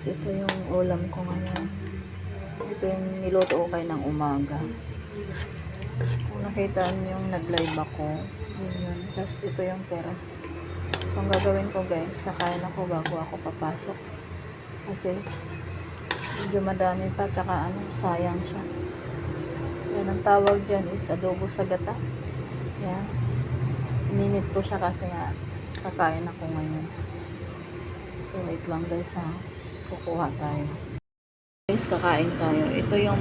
guys, ito yung ulam ko ngayon. Ito yung niluto ko kayo ng umaga. Kung nakita niyo yung nag-live ako, yun. Tapos ito yung tera. So ang gagawin ko guys, kakain ako bago ako papasok. Kasi medyo madami pa, tsaka sayang siya. Yan ang tawag dyan is adobo sa gata. Yan. Minute ko siya kasi nga kakain ako ngayon. So wait lang guys ha. Kukuha tayo. Guys, kakain tayo. Ito yung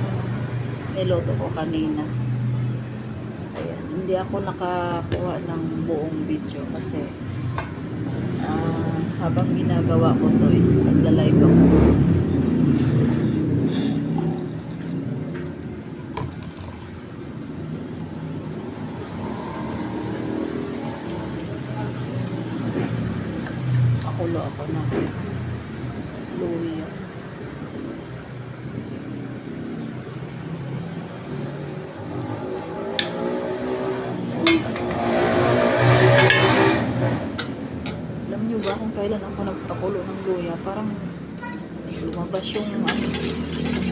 niloto ko kanina. Ayan. Hindi ako nakakuha ng buong video kasi habang ginagawa ko to is nagla-live ako. Pakulo ako ng luya. Alam niyo ba kung kailan ako nagpakulo ng luya? Parang lumabas yung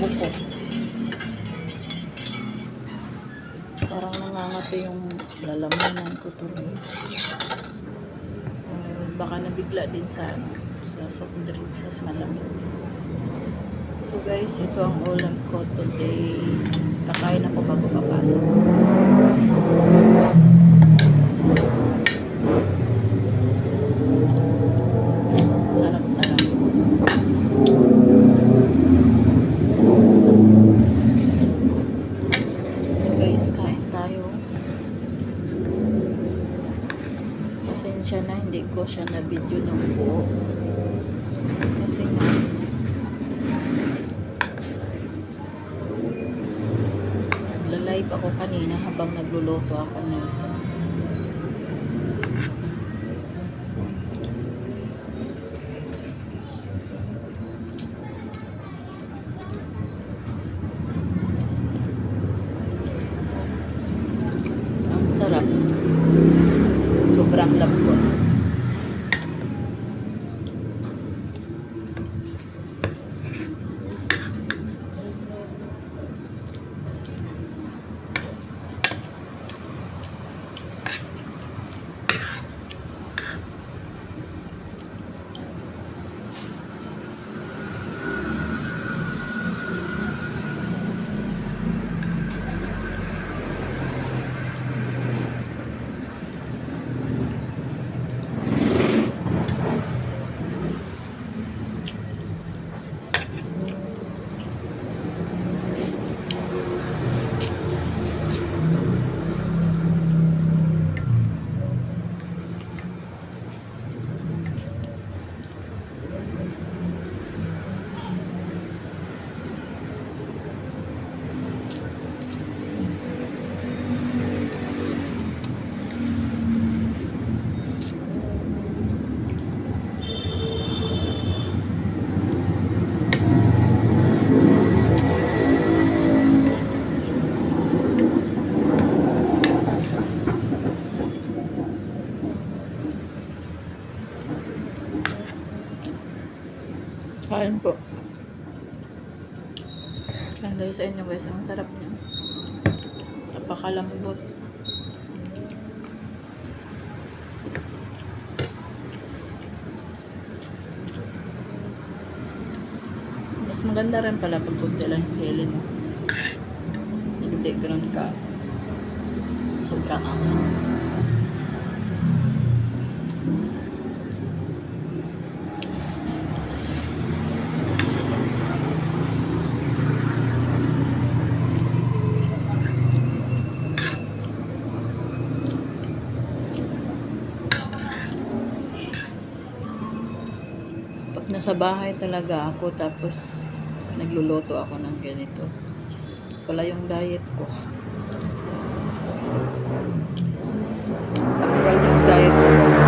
buko. Parang nangangati yung lalamunan ko tuloy. Baka nabigla din sa soft drink sa malamig. So guys, ito ang ulam ko today. Kakain ako bago papasok. Sarap talaga. So guys, kain tayo. Pasensya na, hindi ko siya na video ng buo. Kasi nga nagla-live ako kanina habang nagluluto ako nito. Ang sarap. Sobrang lambot. Kain po. Kain tayo sa inyo guys. Ang sarap niya. Napakalambot. Mas maganda rin pala pag kunti lang sili, no? Hindi ganoon ka sobrang angan. Nasa bahay talaga ako tapos nagluluto ako ng ganito. Wala yung diet ko. Tanggal yung diet ko guys.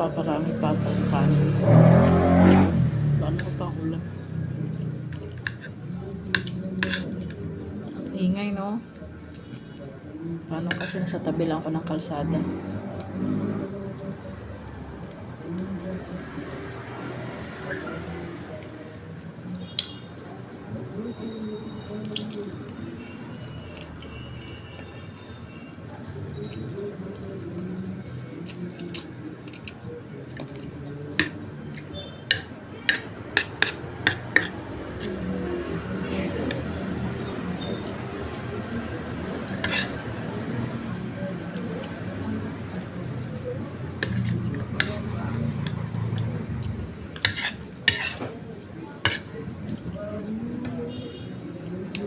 nagpaparami pa ata yung kanin. Paano ko pa ulam? Ang ingay, no? Paano kasi nasa tabi lang ako ng kalsada.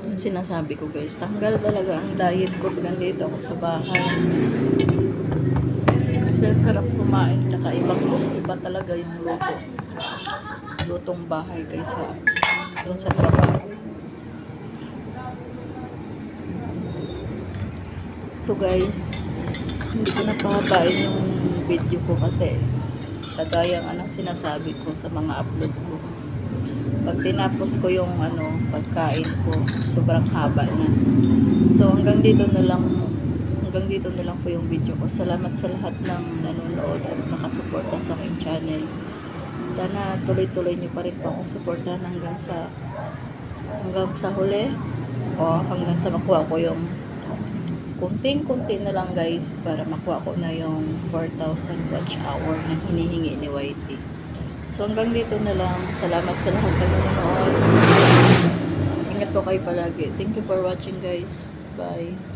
Yung sinasabi ko guys, tanggal talaga ang diet ko pag nandito ako sa bahay. Kasi ang sarap kumain, tsaka iba talaga yung lutong bahay kaysa doon sa trabaho. So guys, hindi ko na pahabain yung video ko kasi kagaya ng anong sinasabi ko sa mga upload ko. Pag tinapos ko yung pagkain ko, sobrang haba na. So hanggang dito na lang po yung video ko. Salamat sa lahat ng nanonood at nakasuporta sa aking channel. Sana tuloy-tuloy niyo pa rin po akong suportahan hanggang sa huli, o hanggang sa makuha ko yung kunting-kunti na lang guys, para makuha ko na yung 4,000 watch hour na hinihingi ni YT. So hanggang dito na lang. Salamat sa lahat ng nanonood. Ingat po kayo palagi. Thank you for watching guys. Bye.